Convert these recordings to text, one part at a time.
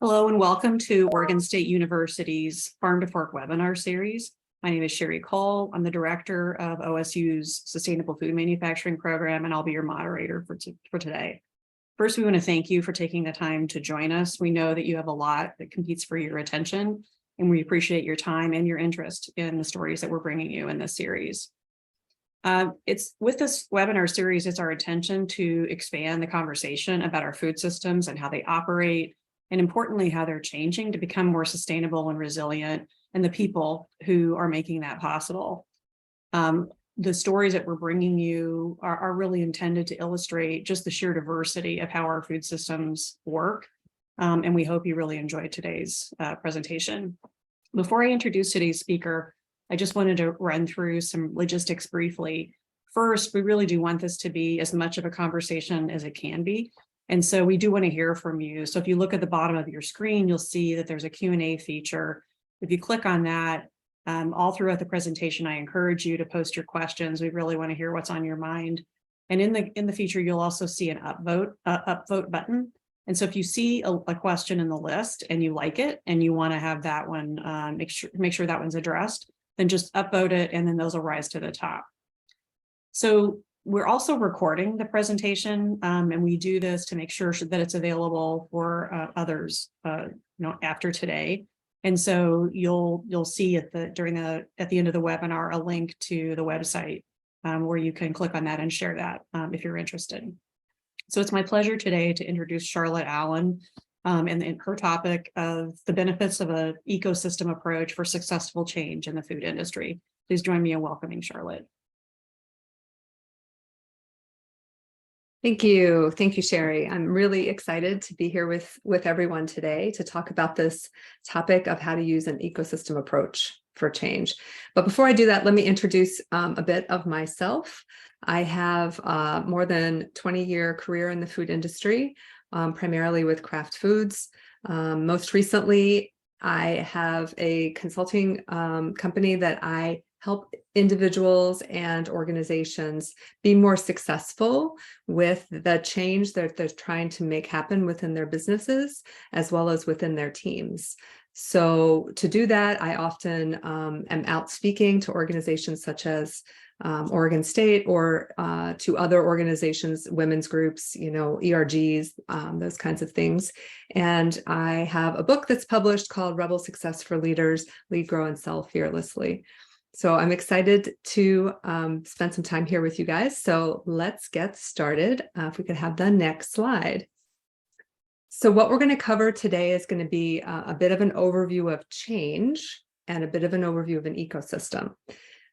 Hello and welcome to Oregon State University's Farm to Fork webinar series. My name is Sherry Cole. I'm the director of OSU's Sustainable Food Manufacturing Program, and I'll be your moderator for today. First, we want to thank you for taking the time to join us. We know that you have a lot that competes for your attention, and we appreciate your time and your interest in the stories that we're bringing you in this series. With this webinar series, it's our intention to expand the conversation about our food systems and how they operate, and importantly, how they're changing to become more sustainable and resilient, and the people who are making that possible. The stories that we're bringing you are really intended to illustrate just the sheer diversity of how our food systems work, and we hope you really enjoyed today's presentation. Before I introduce today's speaker, I just wanted to run through some logistics briefly. First, we really do want this to be as much of a conversation as it can be. And so we do want to hear from you. So if you look at the bottom of your screen, you'll see that there's a Q&A feature. If you click on that, all throughout the presentation, I encourage you to post your questions. We really want to hear what's on your mind. And in the feature, you'll also see an upvote button. And so if you see a question in the list and you like it and you want to have that one, make sure that one's addressed, then just upvote it and then those will rise to the top. So we're also recording the presentation, and we do this to make sure that it's available for others, after today. And so you'll see at the end of the webinar a link to the website where you can click on that and share that if you're interested. So it's my pleasure today to introduce Charlotte Allen and her topic of the benefits of an ecosystem approach for successful change in the food industry. Please join me in welcoming Charlotte. Thank you. Thank you, Sherry. I'm really excited to be here with everyone today to talk about this topic of how to use an ecosystem approach for change. But before I do that, let me introduce a bit of myself. I have more than 20-year career in the food industry, primarily with Kraft Foods. Most recently, I have a consulting company that I help individuals and organizations be more successful with the change that they're trying to make happen within their businesses, as well as within their teams. So to do that, I often am out speaking to organizations such as Oregon State or to other organizations, women's groups, ERGs, those kinds of things. And I have a book that's published called Rebel Success for Leaders, Lead, Grow, and Sell Fearlessly. So I'm excited to spend some time here with you guys. So let's get started. If we could have the next slide. So what we're going to cover today is going to be a bit of an overview of change and a bit of an overview of an ecosystem.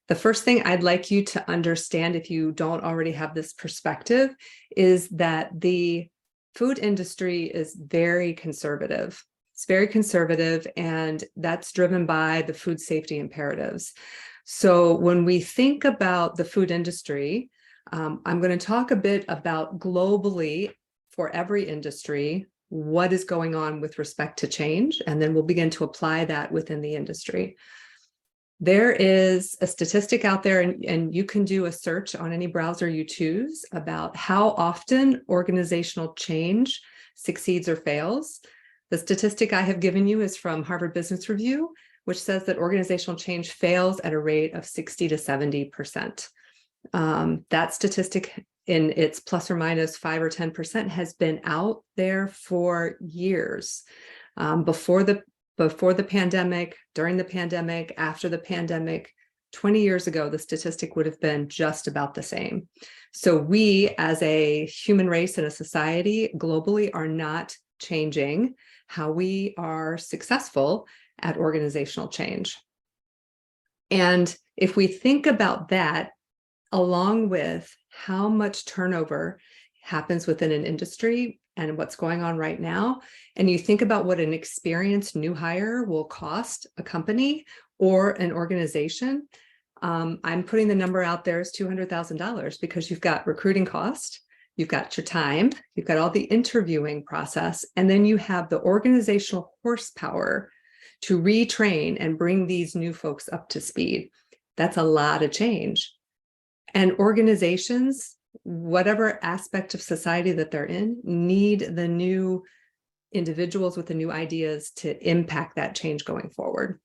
The first thing I'd like you to understand, if you don't already have this perspective, is that the food industry is very conservative. It's very conservative, and that's driven by the food safety imperatives. So when we think about the food industry, I'm going to talk a bit about globally for every industry, what is going on with respect to change, and then we'll begin to apply that within the industry. There is a statistic out there, and you can do a search on any browser you choose about how often organizational change succeeds or fails. The statistic I have given you is from Harvard Business Review, which says that organizational change fails at a rate of 60 to 70%. That statistic in its plus or minus 5 or 10% has been out there for years. Before the pandemic, during the pandemic, after the pandemic, 20 years ago, the statistic would have been just about the same. So we, as a human race and a society globally, are not changing how we are successful at organizational change. And if we think about that, along with how much turnover happens within an industry and what's going on right now, and you think about what an experienced new hire will cost a company or an organization, I'm putting the number out there as $200,000, because you've got recruiting cost, you've got your time, you've got all the interviewing process, and then you have the organizational horsepower to retrain and bring these new folks up to speed. That's a lot of change. And organizations, whatever aspect of society that they're in, need the new individuals with the new ideas to impact that change going forward.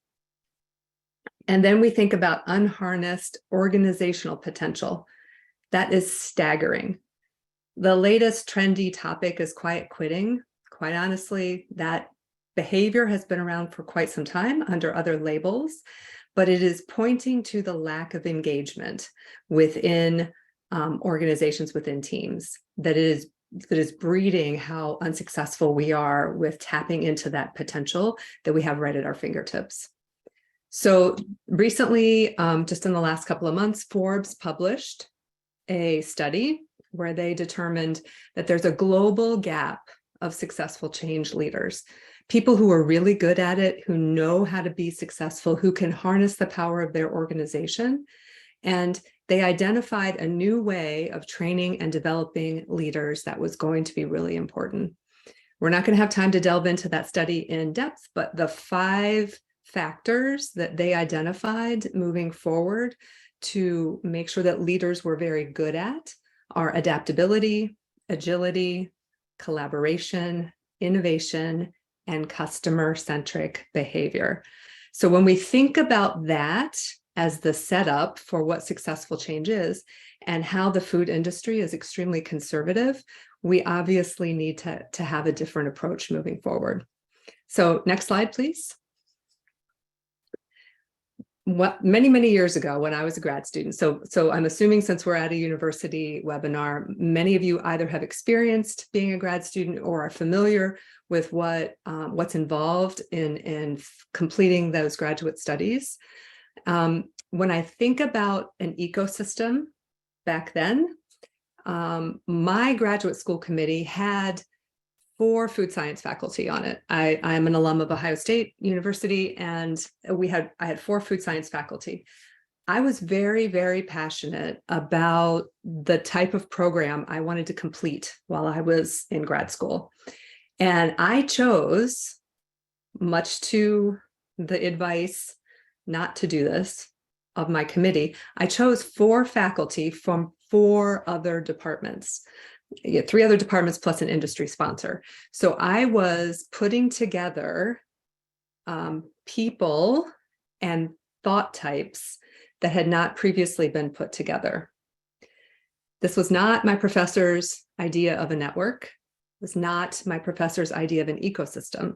And then we think about unharnessed organizational potential. That is staggering. The latest trendy topic is quiet quitting. Quite honestly, that behavior has been around for quite some time under other labels, but it is pointing to the lack of engagement within organizations, within teams, that is breeding how unsuccessful we are with tapping into that potential that we have right at our fingertips. So recently, just in the last couple of months, Forbes published a study where they determined that there's a global gap of successful change leaders, people who are really good at it, who know how to be successful, who can harness the power of their organization. And they identified a new way of training and developing leaders that was going to be really important. We're not going to have time to delve into that study in depth, but the 5 factors that they identified moving forward to make sure that leaders were very good at are adaptability, agility, collaboration, innovation, and customer-centric behavior. So when we think about that as the setup for what successful change is and how the food industry is extremely conservative, we obviously need to have a different approach moving forward. So next slide, please. Many years ago when I was a grad student, so I'm assuming since we're at a university webinar, many of you either have experienced being a grad student or are familiar with what's involved in completing those graduate studies. When I think about an ecosystem back then, my graduate school committee had 4 food science faculty on it. I am an alum of Ohio State University, and I had 4 food science faculty. I was very passionate about the type of program I wanted to complete while I was in grad school. And I chose, much to the advice not to do this of my committee, I chose 4 faculty from 4 other departments. 3 other departments plus an industry sponsor. So I was putting together people and thought types that had not previously been put together. This was not my professor's idea of a network. It was not my professor's idea of an ecosystem.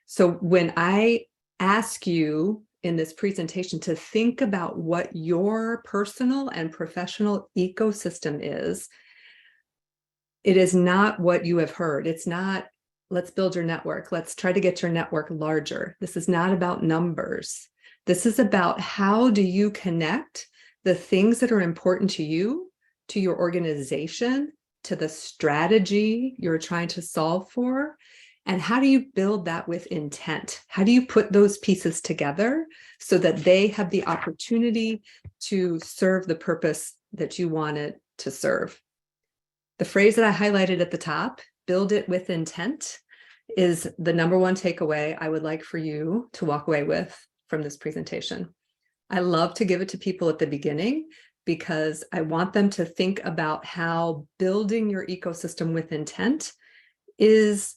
So when I ask you in this presentation to think about what your personal and professional ecosystem is, it is not what you have heard. It's not, let's build your network. Let's try to get your network larger. This is not about numbers. This is about how do you connect the things that are important to you, to your organization, to the strategy you're trying to solve for, and how do you build that with intent? How do you put those pieces together so that they have the opportunity to serve the purpose that you want it to serve? The phrase that I highlighted at the top, build it with intent, is the number 1 takeaway I would like for you to walk away with from this presentation. I love to give it to people at the beginning because I want them to think about how building your ecosystem with intent is,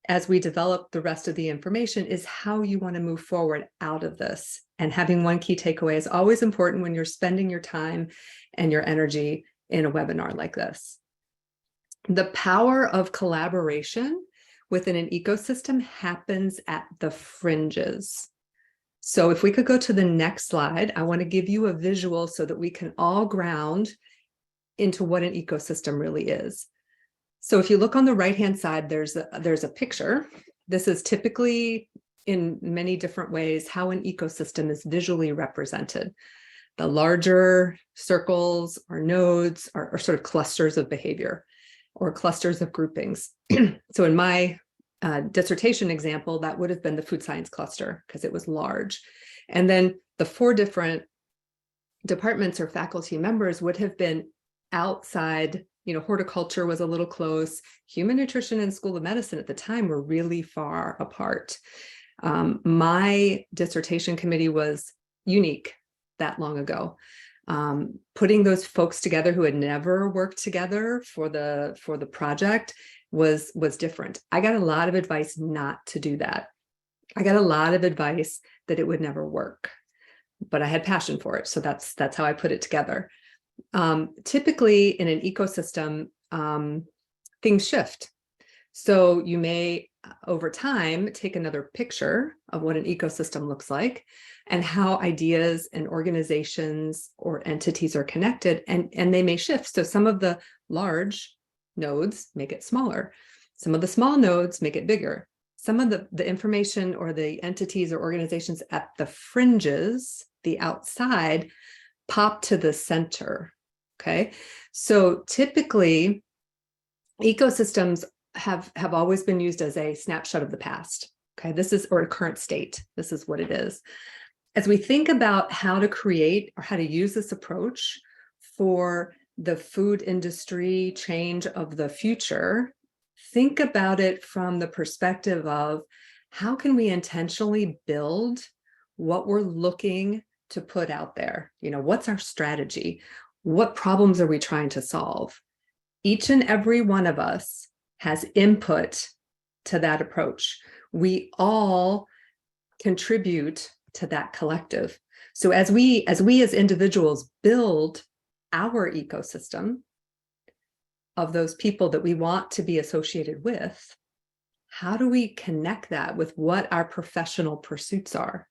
as we develop the rest of the information, is how you want to move forward out of this. And having 1 key takeaway is always important when you're spending your time and your energy in a webinar like this. The power of collaboration within an ecosystem happens at the fringes. So if we could go to the next slide, I want to give you a visual so that we can all ground into what an ecosystem really is. So if you look on the right-hand side, there's a picture. This is typically, in many different ways, how an ecosystem is visually represented. The larger circles or nodes are sort of clusters of behavior, or clusters of groupings. So in my dissertation example, that would have been the food science cluster because it was large. And then the 4 different departments or faculty members would have been outside. Horticulture was a little close. Human nutrition and School of Medicine at the time were really far apart. My dissertation committee was unique that long ago. Putting those folks together who had never worked together for the project was different. I got a lot of advice not to do that. I got a lot of advice that it would never work, but I had passion for it. So that's how I put it together. Typically in an ecosystem, things shift. So you may, over time, take another picture of what an ecosystem looks like and how ideas and organizations or entities are connected, and they may shift. So some of the large nodes make it smaller. Some of the small nodes make it bigger. Some of the information or the entities or organizations at the fringes, the outside, pop to the center. Okay. So typically, ecosystems have always been used as a snapshot of the past. Okay. This is, or a current state. This is what it is. As we think about how to create or how to use this approach for the food industry change of the future, think about it from the perspective of how can we intentionally build what we're looking to put out there? You know, what's our strategy? What problems are we trying to solve? Each and every one of us has input to that approach. We all contribute to that collective. So as we as individuals build our ecosystem of those people that we want to be associated with, how do we connect that with what our professional pursuits are?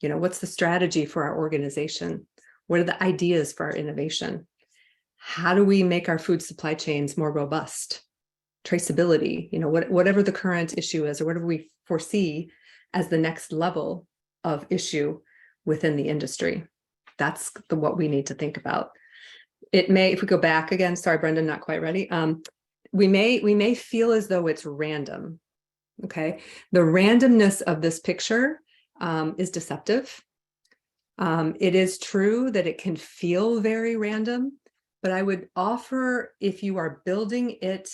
You know, what's the strategy for our organization? What are the ideas for our innovation? How do we make our food supply chains more robust? Traceability, you know, whatever the current issue is, or whatever we foresee as the next level of issue within the industry. That's what we need to think about. It may, if we go back again, sorry, Brendan, not quite ready. We may feel as though it's random. Okay, the randomness of this picture is deceptive. It is true that it can feel very random, but I would offer, if you are building it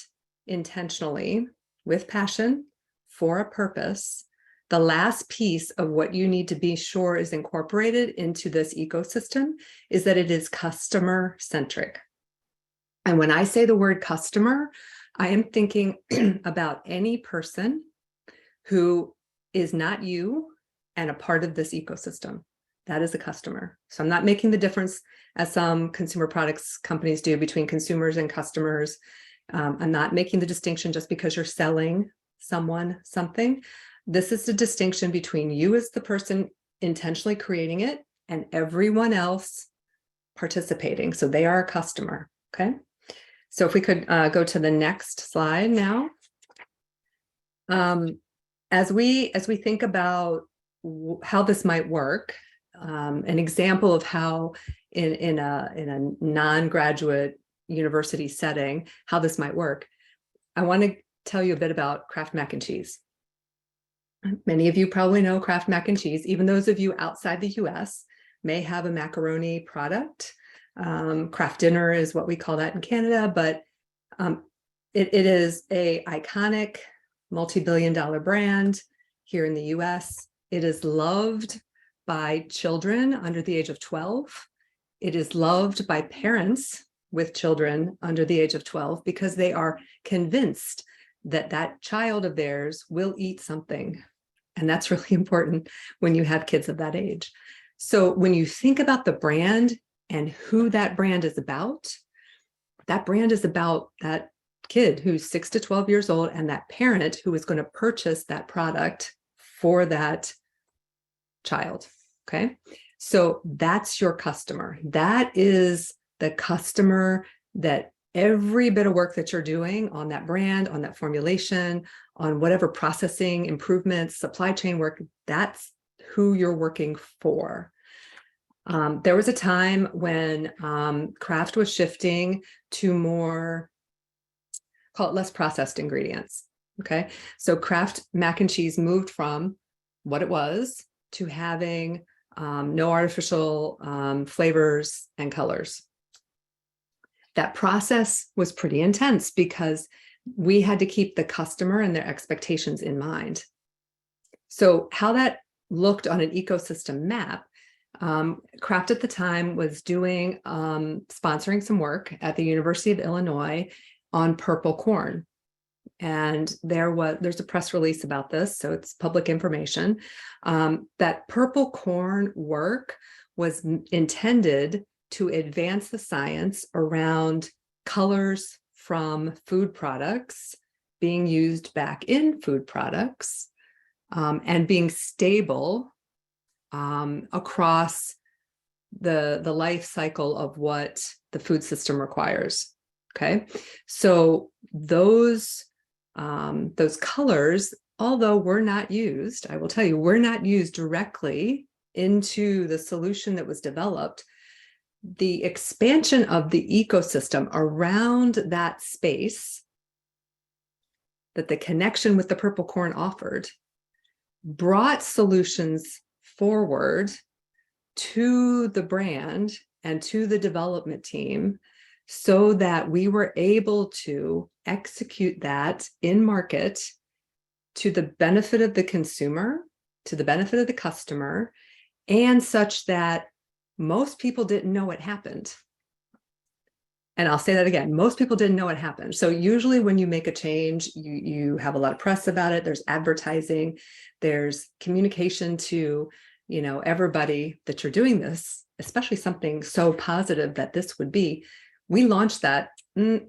intentionally with passion for a purpose, the last piece of what you need to be sure is incorporated into this ecosystem is that it is customer centric. And when I say the word customer, I am thinking about any person who is not you and a part of this ecosystem. That is a customer. So I'm not making the difference as some consumer products companies do between consumers and customers. I'm not making the distinction just because you're selling someone something. This is the distinction between you as the person intentionally creating it and everyone else participating. So they are a customer. Okay. So if we could go to the next slide now. As we think about how this might work, an example of how in a non-graduate university setting, how this might work, I want to tell you a bit about Kraft Mac and Cheese. Many of you probably know Kraft Mac and Cheese. Even those of you outside the US may have a macaroni product. Kraft Dinner is what we call that in Canada, but it is a iconic multi-billion-dollar brand here in the US. It is loved by children under the age of 12. It is loved by parents with children under the age of 12 because they are convinced that that child of theirs will eat something. And that's really important when you have kids of that age. So when you think about the brand and who that brand is about that kid who's 6 to 12 years old and that parent who is going to purchase that product for that child. Okay. So that's your customer. That is the customer that every bit of work that you're doing on that brand, on that formulation, on whatever processing improvements, supply chain work, that's who you're working for. There was a time when Kraft was shifting to more, call it less processed ingredients. Okay. So Kraft Mac and Cheese moved from what it was to having no artificial flavors and colors. That process was pretty intense because we had to keep the customer and their expectations in mind. So how that looked on an ecosystem map, Kraft at the time was doing sponsoring some work at the University of Illinois on purple corn. And there's a press release about this, so it's public information, that purple corn work was intended to advance the science around colors from food products being used back in food products, and being stable across the life cycle of what the food system requires. Okay, so those colors, although were not used, I will tell you, were not used directly into the solution that was developed. The expansion of the ecosystem around that space that the connection with the purple corn offered brought solutions forward to the brand and to the development team so that we were able to execute that in market to the benefit of the consumer, to the benefit of the customer, and such that most people didn't know what happened. And I'll say that again, most people didn't know what happened. So usually when you make a change, you have a lot of press about it. There's advertising, there's communication to, everybody that you're doing this, especially something so positive that this would be. We launched that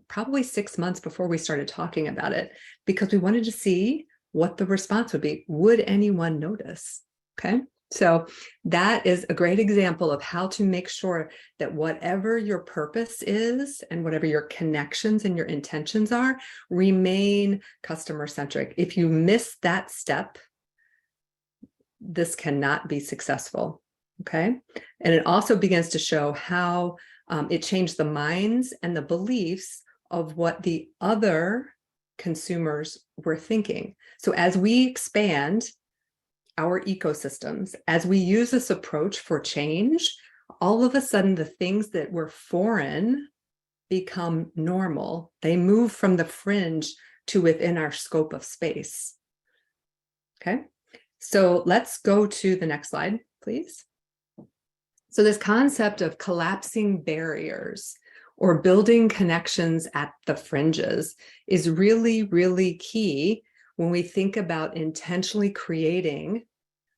probably 6 months before we started talking about it, because we wanted to see what the response would be. Would anyone notice? Okay. So that is a great example of how to make sure that whatever your purpose is and whatever your connections and your intentions are, remain customer centric. If you miss that step, this cannot be successful. Okay. And it also begins to show how it changed the minds and the beliefs of what the other consumers were thinking. So as we expand our ecosystems, as we use this approach for change, all of a sudden the things that were foreign become normal. They move from the fringe to within our scope of space. Okay, so let's go to the next slide, please. So this concept of collapsing barriers or building connections at the fringes is really, really key when we think about intentionally creating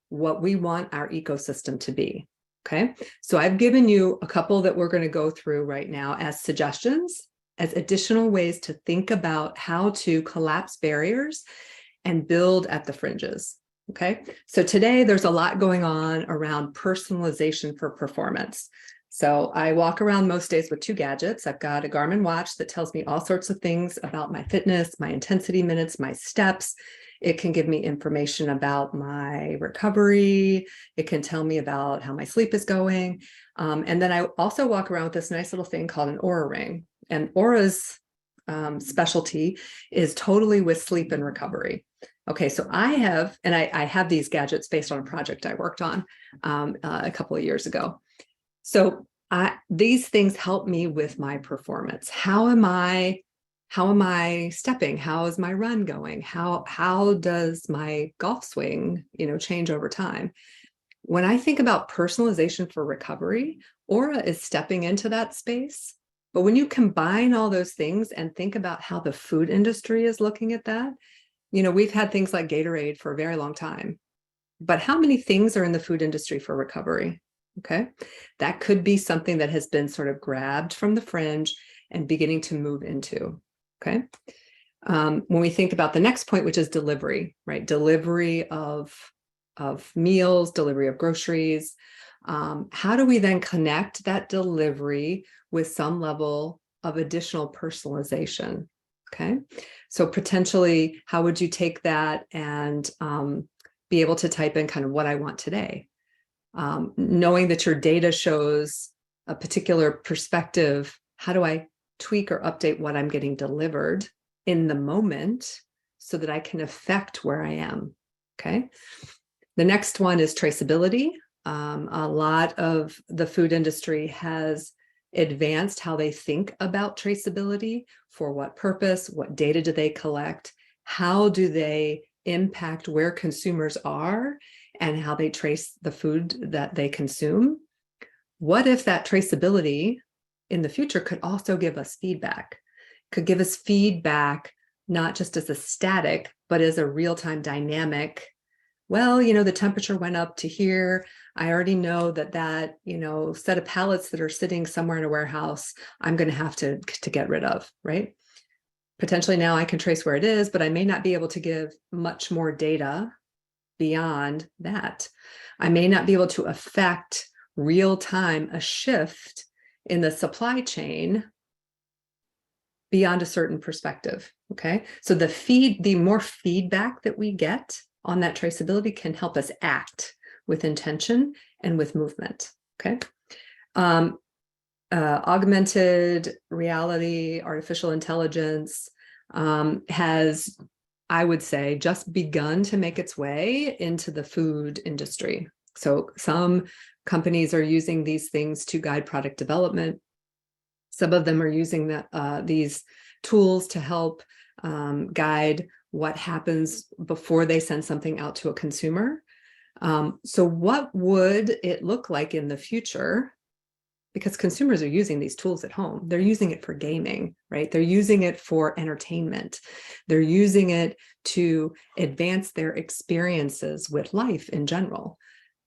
what we want our ecosystem to be. Okay, so I've given you a couple that we're going to go through right now as suggestions, as additional ways to think about how to collapse barriers and build at the fringes. Okay, so today there's a lot going on around personalization for performance. So I walk around most days with 2 gadgets. I've got a Garmin watch that tells me all sorts of things about my fitness, my intensity minutes, my steps. It can give me information about my recovery. It can tell me about how my sleep is going. And then I also walk around with this nice little thing called an Oura ring. And Oura's specialty is totally with sleep and recovery. Okay, so I have these gadgets based on a project I worked on a couple of years ago. So these things help me with my performance. How am I stepping? How is my run going? How does my golf swing, change over time? When I think about personalization for recovery, Oura is stepping into that space. But when you combine all those things and think about how the food industry is looking at that, we've had things like Gatorade for a very long time. But how many things are in the food industry for recovery? Okay, that could be something that has been sort of grabbed from the fringe and beginning to move into. Okay, when we think about the next point, which is delivery, right? Delivery of meals, delivery of groceries. How do we then connect that delivery with some level of additional personalization? Okay, so potentially, how would you take that and be able to type in kind of what I want today? Knowing that your data shows a particular perspective, how do I tweak or update what I'm getting delivered in the moment so that I can affect where I am? Okay. The next one is traceability. A lot of the food industry has advanced how they think about traceability. For what purpose? What data do they collect? How do they impact where consumers are and how they trace the food that they consume? What if that traceability in the future could also give us feedback, not just as a static, but as a real-time dynamic. Well, the temperature went up to here. I already know that set of pallets that are sitting somewhere in a warehouse, I'm going to have to get rid of, right? Potentially now I can trace where it is, but I may not be able to give much more data beyond that. I may not be able to affect real time a shift in the supply chain beyond a certain perspective. Okay. So the more feedback that we get on that traceability can help us act with intention and with movement. Okay. Augmented reality, artificial intelligence has, I would say, just begun to make its way into the food industry. So some companies are using these things to guide product development. Some of them are using these tools to help guide what happens before they send something out to a consumer. So what would it look like in the future? Because consumers are using these tools at home. They're using it for gaming, right? They're using it for entertainment. They're using it to advance their experiences with life in general.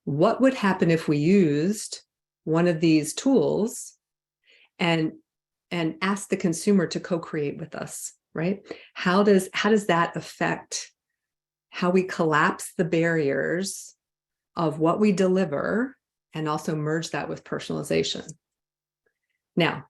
What would happen if we used one of these tools and ask the consumer to co-create with us, right? How does that affect how we collapse the barriers of what we deliver and also merge that with personalization? Now,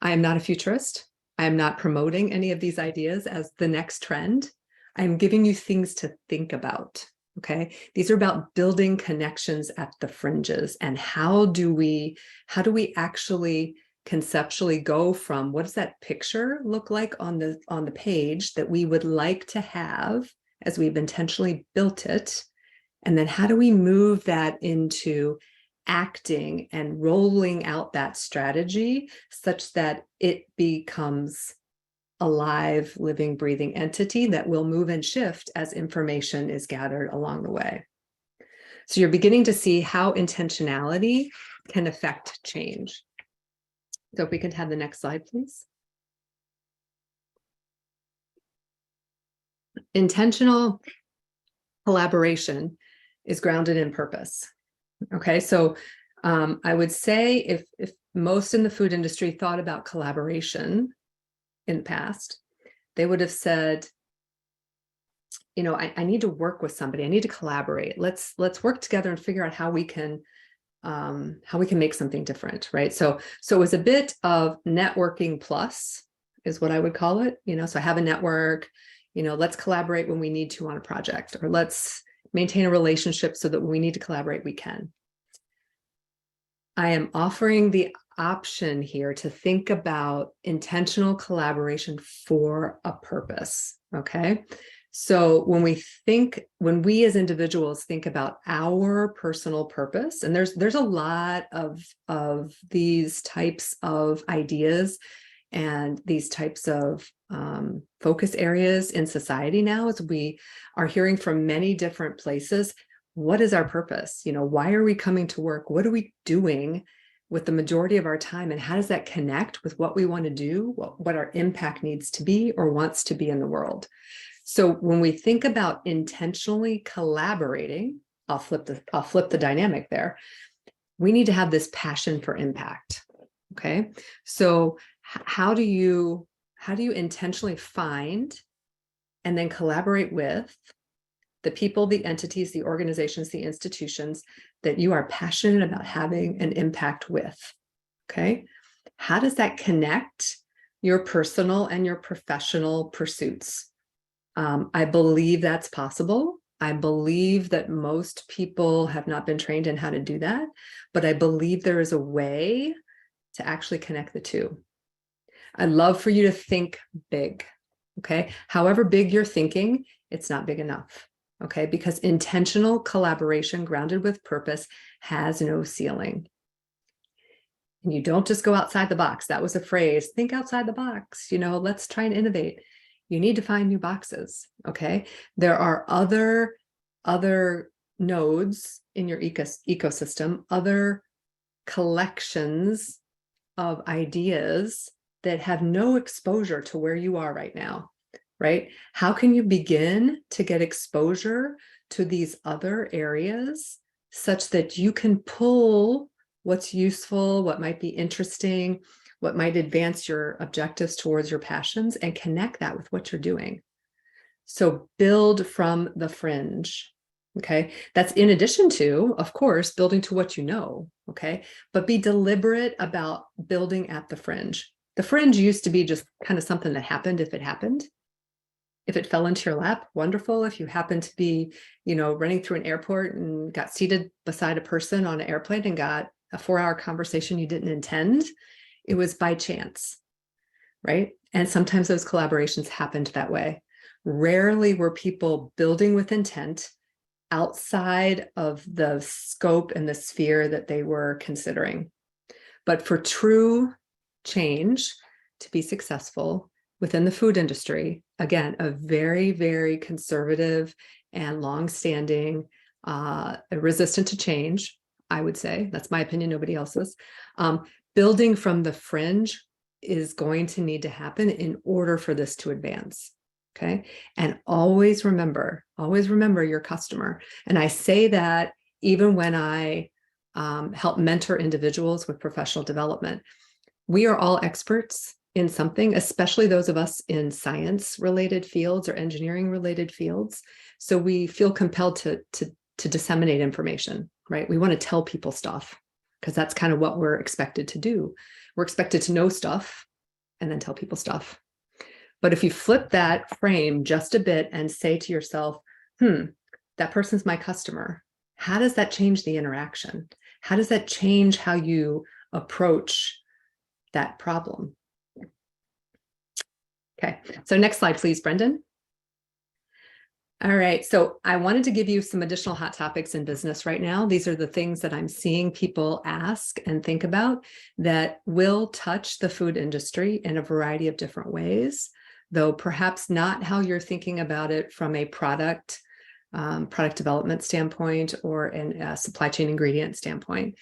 I am not a futurist. I am not promoting any of these ideas as the next trend. I am giving you things to think about. Okay, these are about building connections at the fringes, and how do we actually conceptually go from what does that picture look like on the page that we would like to have as we've intentionally built it, and then how do we move that into acting and rolling out that strategy such that it becomes a live, living, breathing entity that will move and shift as information is gathered along the way. So you're beginning to see how intentionality can affect change. So if we could have the next slide, please. Intentional collaboration is grounded in purpose. Okay, so I would say if most in the food industry thought about collaboration in the past, they would have said, I need to work with somebody. I need to collaborate. Let's work together and figure out how we can make something different, right? So it was a bit of networking plus is what I would call it. So I have a network. Let's collaborate when we need to on a project, or let's maintain a relationship so that when we need to collaborate, we can. I am offering the option here to think about intentional collaboration for a purpose. Okay. So when we as individuals think about our personal purpose, and there's a lot of these types of ideas and these types of focus areas in society now, as we are hearing from many different places, what is our purpose? Why are we coming to work? What are we doing with the majority of our time? And how does that connect with what we want to do, what our impact needs to be or wants to be in the world? So when we think about intentionally collaborating, I'll flip the dynamic there. We need to have this passion for impact. Okay. So how do you intentionally find and then collaborate with the people, the entities, the organizations, the institutions that you are passionate about having an impact with? Okay. How does that connect your personal and your professional pursuits? I believe that's possible. I believe that most people have not been trained in how to do that, but I believe there is a way to actually connect the two. I'd love for you to think big. Okay. However big you're thinking, it's not big enough. Okay. Because intentional collaboration grounded with purpose has no ceiling. And you don't just go outside the box. That was a phrase, think outside the box, let's try and innovate. You need to find new boxes. Okay. There are other nodes in your ecosystem, other collections of ideas that have no exposure to where you are right now. right? How can you begin to get exposure to these other areas such that you can pull what's useful, what might be interesting, what might advance your objectives towards your passions, and connect that with what you're doing. So build from the fringe. Okay. That's in addition to, of course, building to what you know. Okay. But be deliberate about building at the fringe. The fringe used to be just kind of something that happened if it happened. If it fell into your lap, wonderful. If you happen to be, running through an airport and got seated beside a person on an airplane and got a 4-hour conversation you didn't intend, it was by chance, right? And sometimes those collaborations happened that way. Rarely were people building with intent outside of the scope and the sphere that they were considering. But for true change to be successful within the food industry, again, a very, very conservative and longstanding, resistant to change, I would say, that's my opinion, nobody else's. Building from the fringe is going to need to happen in order for this to advance. Okay. And always remember your customer. And I say that even when I help mentor individuals with professional development. We are all experts in something, especially those of us in science related fields or engineering related fields. So we feel compelled to disseminate information, right? We want to tell people stuff because that's kind of what we're expected to do. We're expected to know stuff and then tell people stuff. But if you flip that frame just a bit and say to yourself, that person's my customer, how does that change the interaction? How does that change how you approach that problem? Okay, so next slide, please, Brendan. All right, so I wanted to give you some additional hot topics in business right now. These are the things that I'm seeing people ask and think about that will touch the food industry in a variety of different ways, though perhaps not how you're thinking about it from a product development standpoint or a supply chain ingredient standpoint.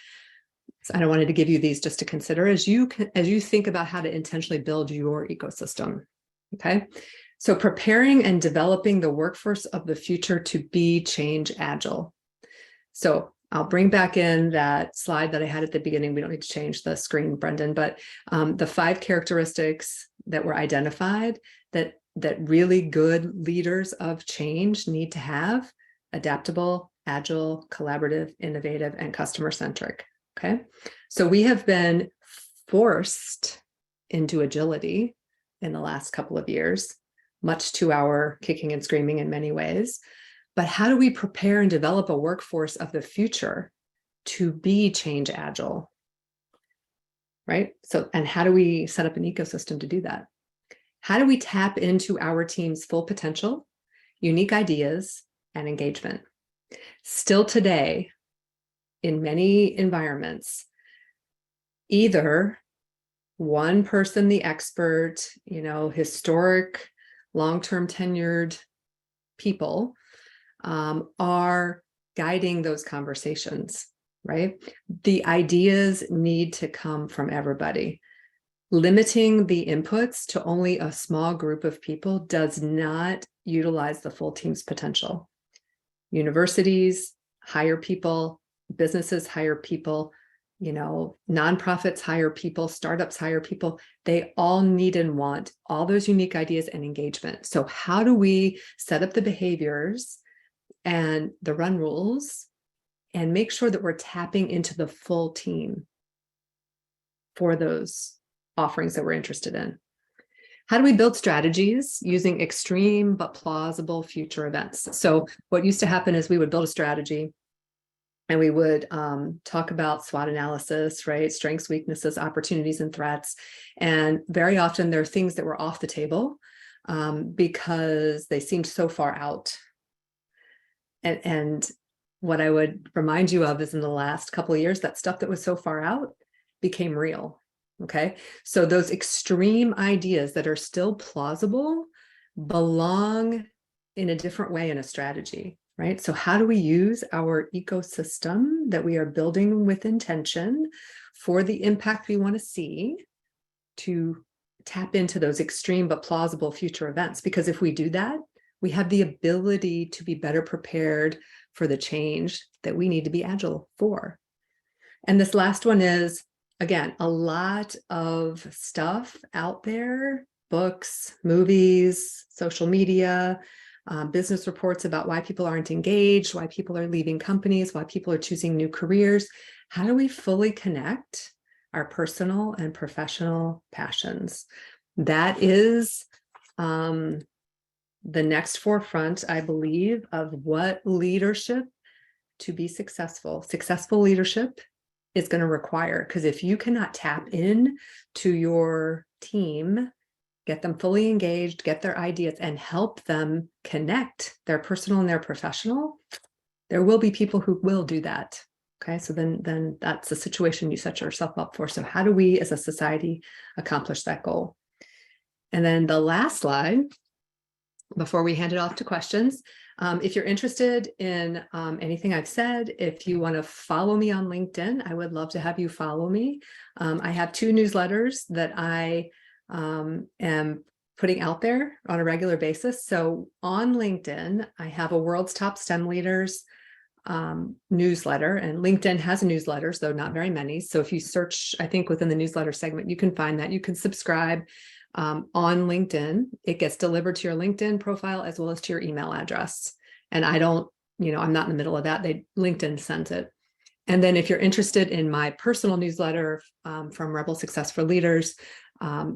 So I wanted to give you these just to consider as you think about how to intentionally build your ecosystem. Okay. So preparing and developing the workforce of the future to be change agile. So I'll bring back in that slide that I had at the beginning. We don't need to change the screen, Brendan, but the 5 characteristics that were identified that really good leaders of change need to have: adaptable, agile, collaborative, innovative, and customer-centric. Okay. So we have been forced into agility in the last couple of years, much to our kicking and screaming in many ways. But how do we prepare and develop a workforce of the future to be change agile? Right? So, and how do we set up an ecosystem to do that? How do we tap into our team's full potential, unique ideas, and engagement? Still today, in many environments, either one person, the expert, historic, long-term tenured people are guiding those conversations, right? The ideas need to come from everybody. Limiting the inputs to only a small group of people does not utilize the full team's potential. Universities hire people, businesses hire people, nonprofits hire people, startups hire people. They all need and want all those unique ideas and engagement. So how do we set up the behaviors and the run rules and make sure that we're tapping into the full team for those offerings that we're interested in? How do we build strategies using extreme but plausible future events? So what used to happen is we would build a strategy and we would talk about SWOT analysis, right? Strengths, weaknesses, opportunities, and threats. And very often there are things that were off the table because they seemed so far out. And what I would remind you of is in the last couple of years, that stuff that was so far out became real. Okay. So those extreme ideas that are still plausible belong in a different way in a strategy. Right? So how do we use our ecosystem that we are building with intention for the impact we want to see to tap into those extreme but plausible future events. Because if we do that, we have the ability to be better prepared for the change that we need to be agile for. And this last one is, again, a lot of stuff out there, books, movies, social media, business reports about why people aren't engaged, why people are leaving companies, why people are choosing new careers. How do we fully connect our personal and professional passions? That is the next forefront, I believe, of what leadership to be successful. Successful leadership is going to require, because if you cannot tap in to your team, get them fully engaged, get their ideas, and help them connect their personal and their professional, there will be people who will do that. Okay, so then that's the situation you set yourself up for. So how do we as a society accomplish that goal? And then the last slide, before we hand it off to questions, if you're interested in anything I've said, if you want to follow me on LinkedIn, I would love to have you follow me. I have 2 newsletters that I am putting out there on a regular basis. So on LinkedIn, I have a World's Top STEM Leaders newsletter, and LinkedIn has newsletters, though not very many. So if you search, I think within the newsletter segment, you can find that. You can subscribe on LinkedIn. It gets delivered to your LinkedIn profile as well as to your email address. And I don't, I'm not in the middle of that. LinkedIn sends it. And then if you're interested in my personal newsletter from Rebel Success for Leaders,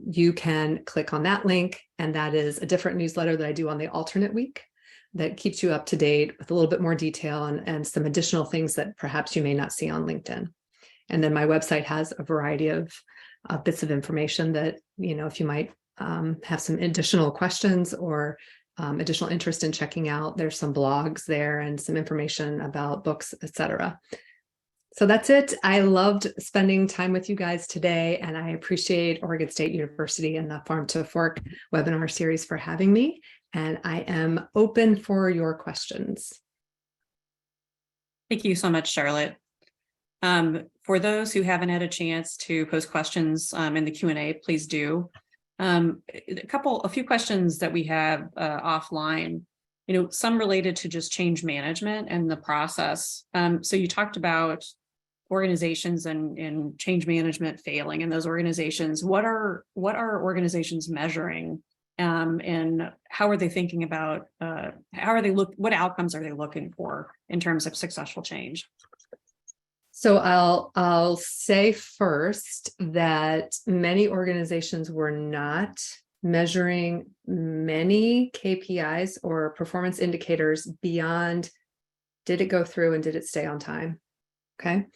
you can click on that link. And that is a different newsletter that I do on the alternate week that keeps you up to date with a little bit more detail and some additional things that perhaps you may not see on LinkedIn. And then my website has a variety of bits of information that, if you might have some additional questions or additional interest in checking out, there's some blogs there and some information about books, etc. So that's it. I loved spending time with you guys today, and I appreciate Oregon State University and the Farm to Fork webinar series for having me. And I am open for your questions. Thank you so much, Charlotte. For those who haven't had a chance to post questions in the Q&A, please do. A few questions that we have offline, some related to just change management and the process. So you talked about organizations and change management failing in those organizations. What are organizations measuring? And how are they thinking about what outcomes are they looking for in terms of successful change? So I'll say first that many organizations were not measuring many KPIs or performance indicators beyond did it go through and did it stay on time? Okay.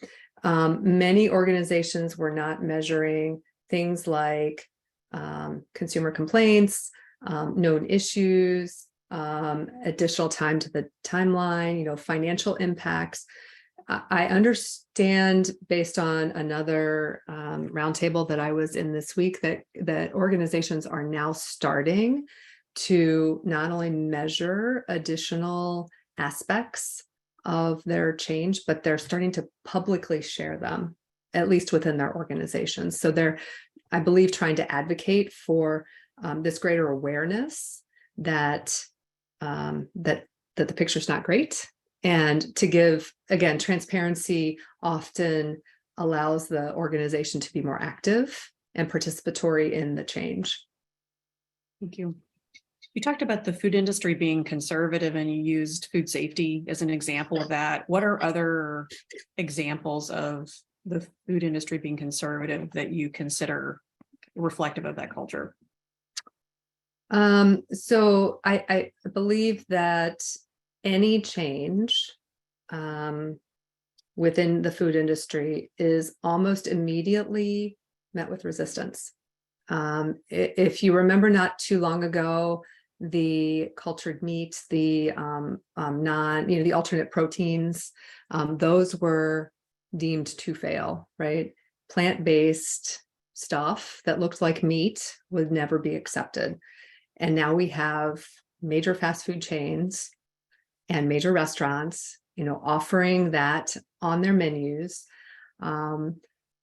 Many organizations were not measuring things like consumer complaints, known issues, additional time to the timeline, financial impacts. I understand, based on another roundtable that I was in this week, that organizations are now starting to not only measure additional aspects of their change, but they're starting to publicly share them, at least within their organizations. So they're, I believe, trying to advocate for this greater awareness that the picture's not great. And to give, again, transparency often allows the organization to be more active and participatory in the change. Thank you. You talked about the food industry being conservative, and you used food safety as an example of that. What are other examples of the food industry being conservative that you consider reflective of that culture? So I believe that any change within the food industry is almost immediately met with resistance. If you remember, not too long ago, the cultured meat, the the alternate proteins, those were deemed to fail, right? Plant-based stuff that looked like meat would never be accepted. And now we have major fast food chains and major restaurants, offering that on their menus. And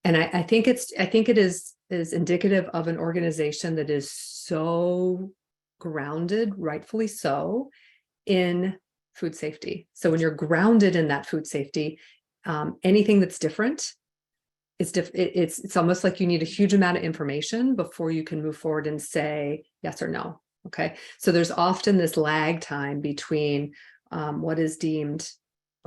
I think it is is indicative of an organization that is so grounded, rightfully so, in food safety. So when you're grounded in that food safety, anything that's different is it's almost like you need a huge amount of information before you can move forward and say yes or no. Okay, so there's often this lag time between what is deemed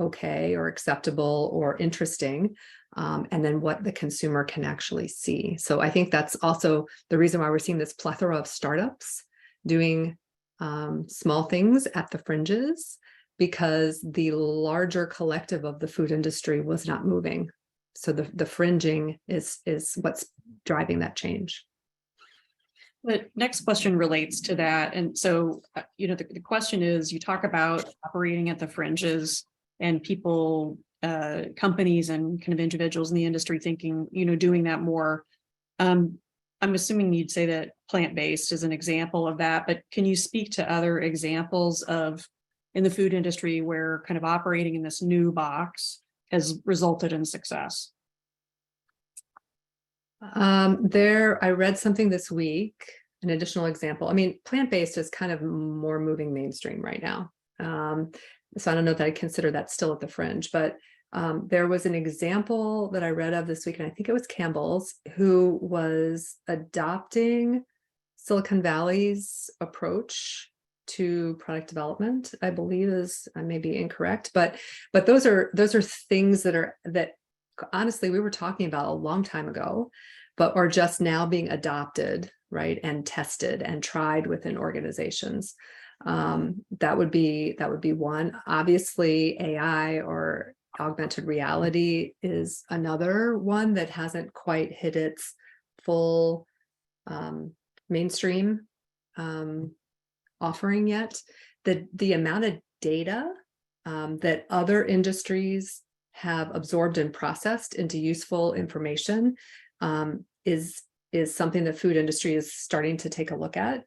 okay or acceptable or interesting, and then what the consumer can actually see. So I think that's also the reason why we're seeing this plethora of startups doing small things at the fringes, because the larger collective of the food industry was not moving. So the fringing is what's driving that change. The next question relates to that. And so, the question is, you talk about operating at the fringes and people, companies and kind of individuals in the industry thinking, doing that more. I'm assuming you'd say that plant-based is an example of that, but can you speak to other examples of in the food industry where kind of operating in this new box has resulted in success? I read something this week, an additional example. I mean, plant-based is kind of more moving mainstream right now. So I don't know that I consider that still at the fringe, but there was an example that I read of this week, and I think it was Campbell's, who was adopting Silicon Valley's approach to product development. I believe I may be incorrect, but those are things that honestly we were talking about a long time ago, but are just now being adopted, right, and tested and tried within organizations. That would be one. Obviously, AI or augmented reality is another one that hasn't quite hit its full mainstream offering yet. The amount of data that other industries have absorbed and processed into useful information is something the food industry is starting to take a look at.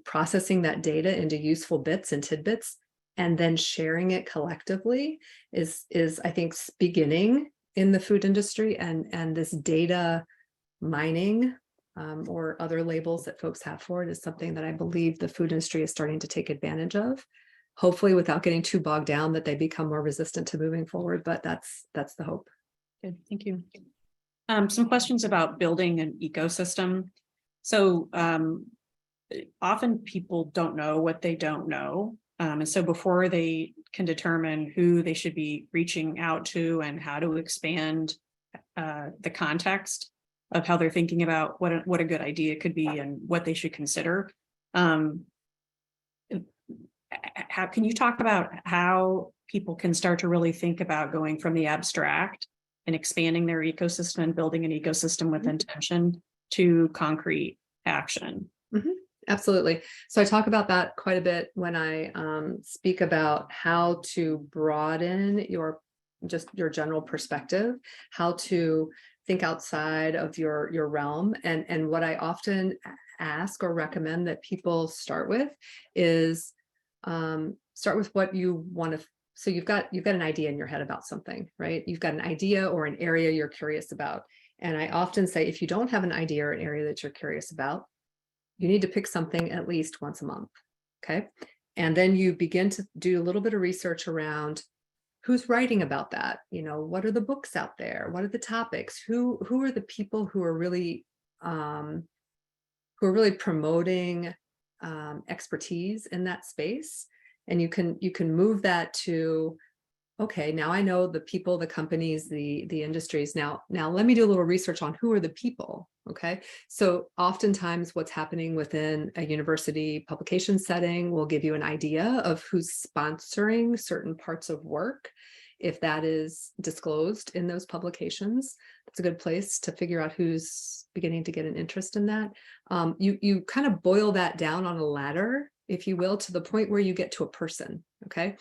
Processing that data into useful bits and tidbits and then sharing it collectively is I think beginning in the food industry, and this data mining or other labels that folks have for it is something that I believe the food industry is starting to take advantage of, hopefully without getting too bogged down that they become more resistant to moving forward, but that's the hope. Good, thank you. Some questions about building an ecosystem. So often people don't know what they don't know. And so before they can determine who they should be reaching out to and how to expand the context of how they're thinking about what a good idea could be and what they should consider. How can you talk about how people can start to really think about going from the abstract and expanding their ecosystem and building an ecosystem with intention to concrete action? Mm-hmm. Absolutely. So I talk about that quite a bit when I speak about how to broaden your general perspective, how to think outside of your realm. And what I often ask or recommend that people start with is start with what you want to. So you've got an idea in your head about something, right? You've got an idea or an area you're curious about. And I often say, if you don't have an idea or an area that you're curious about, you need to pick something at least once a month. Okay. And then you begin to do a little bit of research around who's writing about that. What are the books out there? What are the topics? Who are the people who are really promoting expertise in that space? And you can move that to, okay, now I know the people, the companies, the industries. Now let me do a little research on who are the people. Okay. So oftentimes what's happening within a university publication setting will give you an idea of who's sponsoring certain parts of work. If that is disclosed in those publications, that's a good place to figure out who's beginning to get an interest in that. You kind of boil that down on a ladder, if you will, to the point where you get to a person. Okay.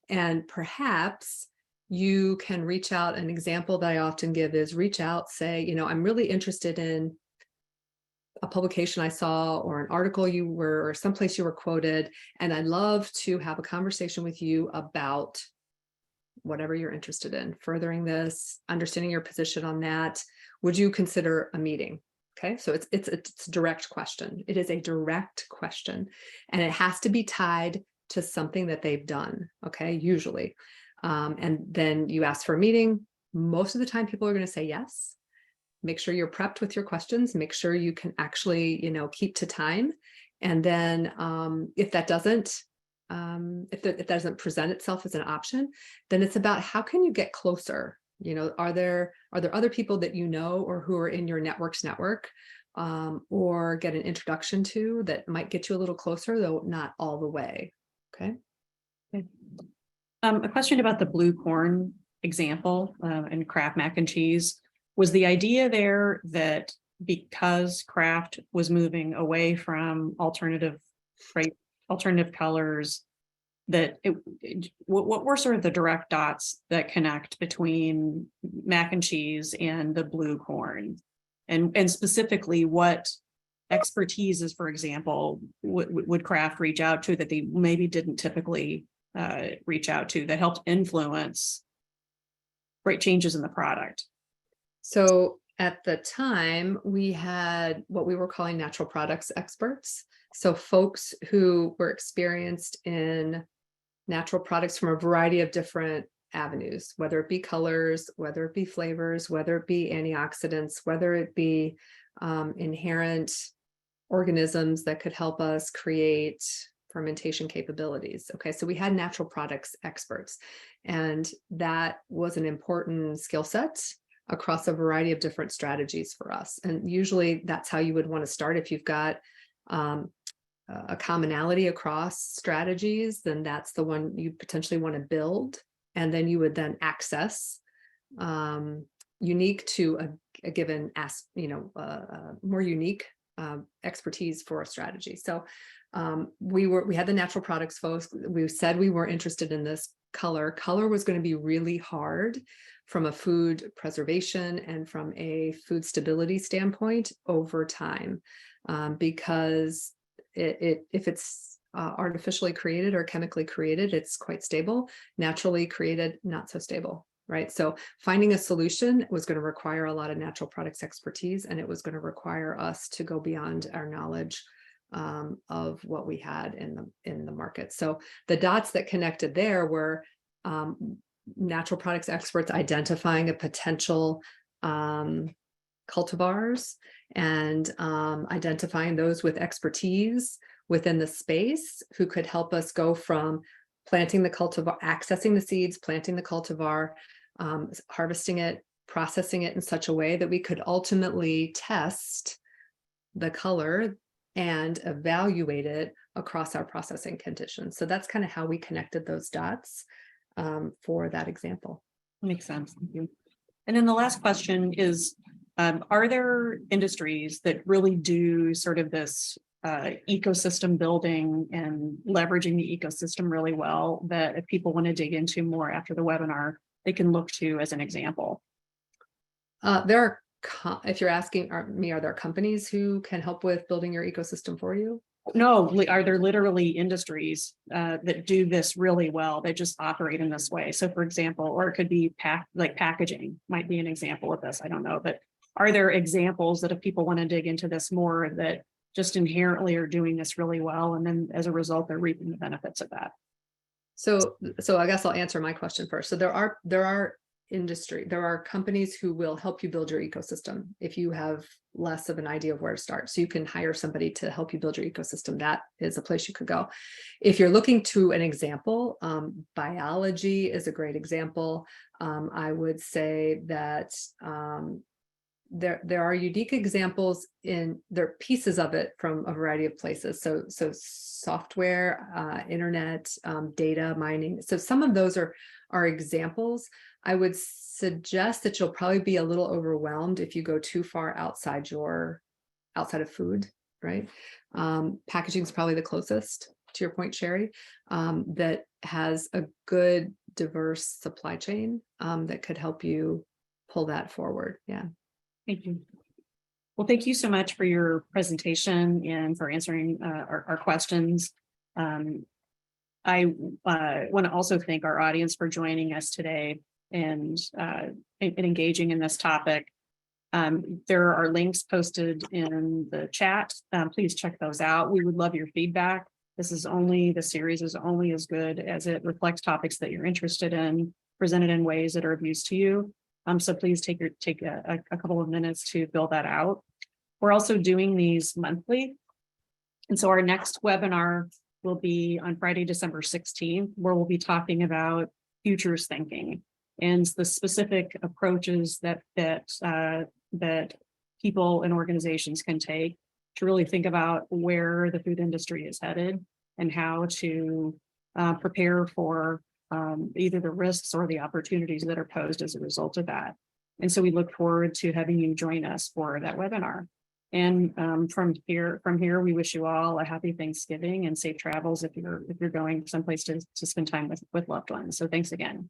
And perhaps you can reach out. An example that I often give is reach out, say, I'm really interested in a publication I saw or an article or someplace you were quoted, and I'd love to have a conversation with you about whatever you're interested in, furthering this, understanding your position on that. Would you consider a meeting? Okay, so it's a direct question. It is a direct question, and it has to be tied to something that they've done. Okay, usually, and then you ask for a meeting. Most of the time, people are going to say yes. Make sure you're prepped with your questions. Make sure you can actually, keep to time. And then, if that doesn't, if that doesn't present itself as an option, then it's about how can you get closer. Are there other people that or who are in your network, or get an introduction to that might get you a little closer, though not all the way. Okay. A question about the blue corn example and Kraft mac and cheese. Was the idea there that because Kraft was moving away from alternative colors, that what were sort of the direct dots that connect between mac and cheese and the blue corn, and specifically what expertises, for example, would Kraft reach out to that they maybe didn't typically reach out to that helped influence great changes in the product? So at the time, we had what we were calling natural products experts. So folks who were experienced in natural products from a variety of different avenues, whether it be colors, whether it be flavors, whether it be antioxidants, whether it be inherent organisms that could help us create fermentation capabilities. Okay, so we had natural products experts, and that was an important skill set across a variety of different strategies for us. And usually that's how you would want to start. If you've got a commonality across strategies, then that's the one you potentially want to build. And then you would then access unique to a given more unique expertise for a strategy. So we had the natural products folks. We said we were interested in this color. Color was going to be really hard from a food preservation and from a food stability standpoint over time, because if it's artificially created or chemically created, it's quite stable. Naturally created, not so stable. Right. So finding a solution was going to require a lot of natural products expertise, and it was going to require us to go beyond our knowledge of what we had in the market. So the dots that connected there were natural products experts identifying a potential cultivars and identifying those with expertise within the space who could help us go from planting the cultivar, accessing the seeds, planting the cultivar, harvesting it, processing it in such a way that we could ultimately test the color and evaluate it across our processing conditions. So that's kind of how we connected those dots for that example. Makes sense. Thank you. And then the last question is, are there industries that really do sort of this ecosystem building and leveraging the ecosystem really well, that if people want to dig into more after the webinar, they can look to as an example? If you're asking me, are there companies who can help with building your ecosystem for you? No, are there literally industries that do this really well? They just operate in this way. So for example, or it could be packaging might be an example of this. I don't know, but are there examples that if people want to dig into this more, that just inherently are doing this really well, and then as a result, they're reaping the benefits of that? So I guess I'll answer my question first. So there are companies who will help you build your ecosystem if you have less of an idea of where to start. So you can hire somebody to help you build your ecosystem. That is a place you could go. If you're looking to an example, biology is a great example. I would say that there are unique examples there are pieces of it from a variety of places. So software, internet, data mining. So some of those are examples. I would suggest that you'll probably be a little overwhelmed if you go too far outside of food, right? Packaging is probably the closest to your point, Sherry, that has a good, diverse supply chain that could help you pull that forward. Yeah. Thank you. Well, thank you so much for your presentation and for answering our questions. I want to also thank our audience for joining us today and engaging in this topic. There are links posted in the chat. Please check those out. We would love your feedback. The series is only as good as it reflects topics that you're interested in, presented in ways that are of use to you. So please take a couple of minutes to fill that out. We're also doing these monthly. And so our next webinar will be on Friday, December 16th, where we'll be talking about futures thinking and the specific approaches that people and organizations can take to really think about where the food industry is headed and how to prepare for either the risks or the opportunities that are posed as a result of that. And so we look forward to having you join us for that webinar. And from here, we wish you all a happy Thanksgiving and safe travels if you're going someplace to spend time with loved ones. So thanks again.